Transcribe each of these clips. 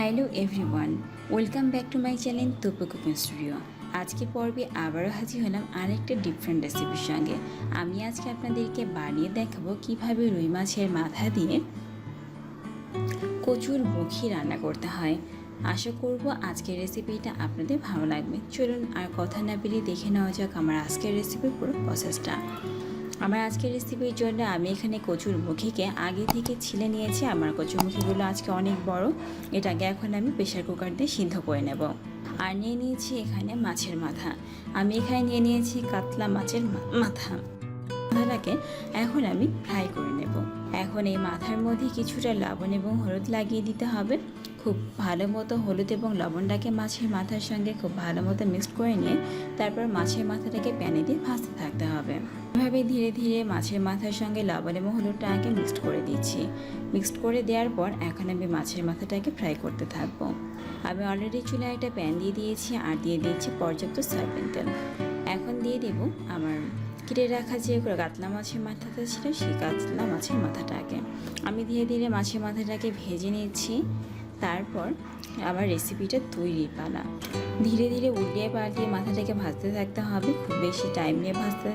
Hello everyone, welcome back to my channel Topu cooking studio. আজকের পর্বে আবারও হাজির হলাম আরেকটা ডিফারেন্ট রেসিপির সঙ্গে। আমি আজকে আপনাদেরকে বানিয়ে দেখাবো কিভাবে রুই মাছের মাথা দিয়ে কচুর মুখি রান্না করতে হয়। আশা করব আজকের রেসিপিটা আপনাদের ভালো লাগবে। চলুন আর কথা না বেরিয়ে দেখে নেওয়া যাক আমার আজকের রেসিপির পুরো প্রসেসটা। আমার আজকের রেসিপির জন্য আমি এখানে কচুর মুখিকে আগে থেকে ছিলে নিয়েছি। আমার কচুর মুখিগুলো আজকে অনেক বড়, এটাকে এখন আমি প্রেশার কুকার দিয়ে সিদ্ধ করে নেব। আর নিয়ে নিয়েছি এখানে মাছের মাথা। আমি এখানে নিয়ে নিয়েছি কাতলা মাছের মাথাটাকে এখন আমি ফ্রাই করে নেব। এখন এই মাথার মধ্যে কিছুটা লবণ এবং হলুদ লাগিয়ে দিতে হবে। খুব ভালো মতো হলুদ এবং লবণটাকে মাছের মাথার সঙ্গে খুব ভালো মতো মিক্সড করে নিয়ে তারপর মাছের মাথাটাকে প্যানে দিয়ে ভাজতে থাকতে হবে। এভাবে ধীরে ধীরে মাছের মাথার সঙ্গে লবণ এবং হলুদটাকে মিক্সড করে দিচ্ছি। মিক্সড করে দেওয়ার পর এখন আমি মাছের মাথাটাকে ফ্রাই করতে থাকবো। আমি অলরেডি চুলায় একটা প্যান দিয়ে দিয়েছি আর দিয়ে দিয়েছি পর্যাপ্ত সয়াবিন তেল। এখন দিয়ে দেব আমার কেটে রাখা যে কাতলা মাছের মাথাটা ছিল সেই কাতলা মাছের মাথাটাকে। আমি ধীরে ধীরে মাছের মাথাটাকে ভেজে নিচ্ছি। তারপর আবার রেসিপিটা তৈরির পালা। ধীরে ধীরে উল্টিয়ে পাল্টিয়ে মাথাটাকে ভাজতে থাকতে হবে। খুব বেশি টাইম নিয়ে ভাজতে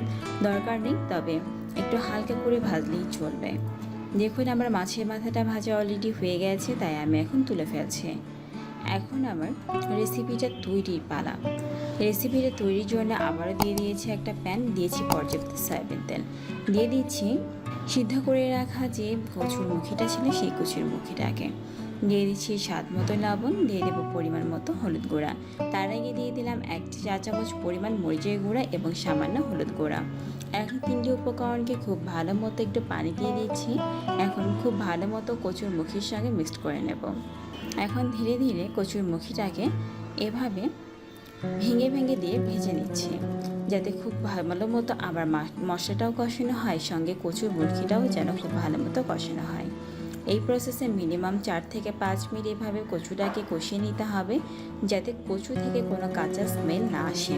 দরকার নেই, তবে একটু হালকা করে ভাজলেই চলবে। দেখুন আমার মাছের মাথাটা ভাজা অলরেডি হয়ে গেছে, তাই আমি এখন তুলে ফেলছি। এখন আমার রেসিপিটা তৈরির পালা। রেসিপিটা তৈরির জন্য আবারও দিয়ে দিয়েছি একটা প্যান, দিয়েছি পর্যাপ্ত সয়াবিন তেল, দিয়ে দিচ্ছি সিদ্ধ করে রাখা যে কচুর মুখিটা ছিল সেই কচুর মুখিটাকে, দিয়ে দিচ্ছি স্বাদ মতো লবণ, দিয়ে দেবো পরিমাণ মতো হলুদ গুঁড়া। তার আগে দিয়ে দিলাম 1 চা চামচ পরিমাণ মরিচের গুঁড়া এবং সামান্য হলুদ গুঁড়া। এখন তিনটি উপকরণকে খুব ভালো মতো একটু পানি দিয়ে দিচ্ছি। এখন খুব ভালো মতো কচুর মুখির সঙ্গে মিক্সড করে নেব। এখন ধীরে ধীরে কচুর মুখিটাকে এভাবে ভেঙে ভেঙে দিয়ে ভেজে নিচ্ছি, যাতে খুব ভালো মতো আবার মশলাটাও কষানো হয়, সঙ্গে কচুর মুখিটাও যেন খুব ভালো মতো কষানো হয়। এই প্রসেসে মিনিমাম 4 থেকে 5 মিনিট এভাবে কচুটাকে কষিয়ে নিতে হবে, যাতে কচু থেকে কোনো কাঁচা স্মেল না আসে।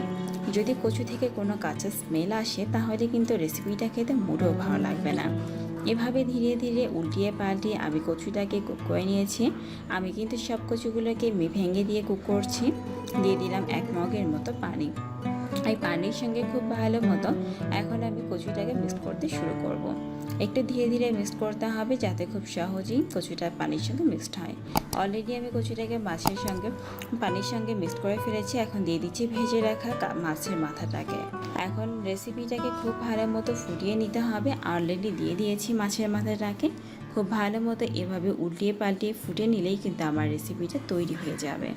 যদি কচু থেকে কোনো কাঁচা স্মেল আসে তাহলে কিন্তু রেসিপিটা খেতে মোটেও ভালো লাগবে না। এভাবে ধীরে ধীরে উল্টিয়ে পাল্টিয়ে আমি কচুটাকে কুক করে নিয়েছি। আমি কিন্তু সব কচুগুলোকে ভেঙে দিয়ে কুক করছি। দিয়ে দিলাম 1 মগের মতো পানি। এই পানির সঙ্গে খুব ভালো মতো এখন আমি কচুটাকে মিক্স করতে শুরু করব। একটু ধীরে ধীরে মিক্স করতে হবে, যাতে খুব সহজেই কচুটা পানির সঙ্গে মিক্সড হয়। অলরেডি আমি কচুটাকে মাছের সঙ্গে পানির সঙ্গে মিক্স করে ফেলেছি। এখন দিয়ে দিচ্ছি ভেজে রাখা মাছের মাথাটাকে। এখন রেসিপিটাকে খুব ভালো মতো ফুটিয়ে নিতে হবে। অলরেডি দিয়ে দিয়েছি মাছের মাথাটাকে। খুব ভালো মতো এভাবে উল্টিয়ে পাল্টিয়ে ফুটে নিলেই কিন্তু আমার রেসিপিটা তৈরি হয়ে যাবে।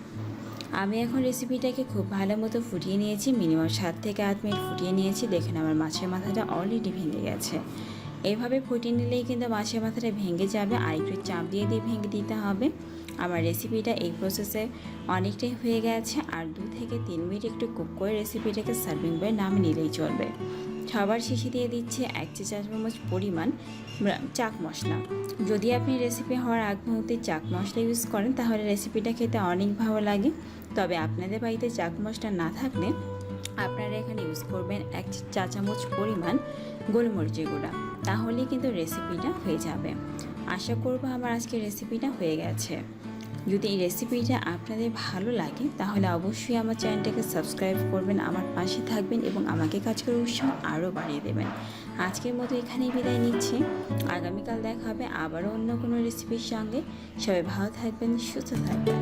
আমি এখন রেসিপিটাকে খুব ভালো মতো ফুটিয়ে নিয়েছি, মিনিমাম 7 থেকে 8 মিনিট ফুটিয়ে নিয়েছি। দেখুন আমার মাছের মাথাটা অলরেডি ভেঙে গেছে। এইভাবে ফুটিয়ে নিলেই কিন্তু মাছের মাথাটা ভেঙে যাবে, আর একটু চাপ দিয়ে ভেঙে দিতে হবে। আমার রেসিপিটা এই প্রসেসে অনেকটাই হয়ে গেছে। আর 2 থেকে 3 মিনিট একটু কুক করে রেসিপিটাকে সার্ভিং বয়ে নামিয়ে নিলেই চলবে। সবার শেষে দিয়ে দিচ্ছে 1 চা চামচ পরিমাণ চাক মশলা। যদি আপনি রেসিপি হওয়ার আগ মুহূর্তে চাক মশলা ইউজ করেন তাহলে রেসিপিটা খেতে অনেক ভালো লাগে। তবে আপনাদের বাড়িতে চাক মশলা না থাকলে আপনারা এখানে ইউজ করবেন 1 চা চামচ পরিমাণ গোলমরিচের গুঁড়া, তাহলেই কিন্তু রেসিপিটা হয়ে যাবে। আশা করব আমার আজকের রেসিপিটা হয়ে গেছে। যদি এই রেসিপিটা আপনাদের ভালো লাগে তাহলে অবশ্যই আমার চ্যানেলটাকে সাবস্ক্রাইব করবেন, আমার পাশে থাকবেন এবং আমাকে কাজ করে উৎসাহ আরও বাড়িয়ে দেবেন। আজকের মতো এখানেই বিদায় নিচ্ছি। আগামীকাল দেখা হবে আবারও অন্য কোনো রেসিপির সঙ্গে। সবাই ভালো থাকবেন, সুস্থ থাকবেন।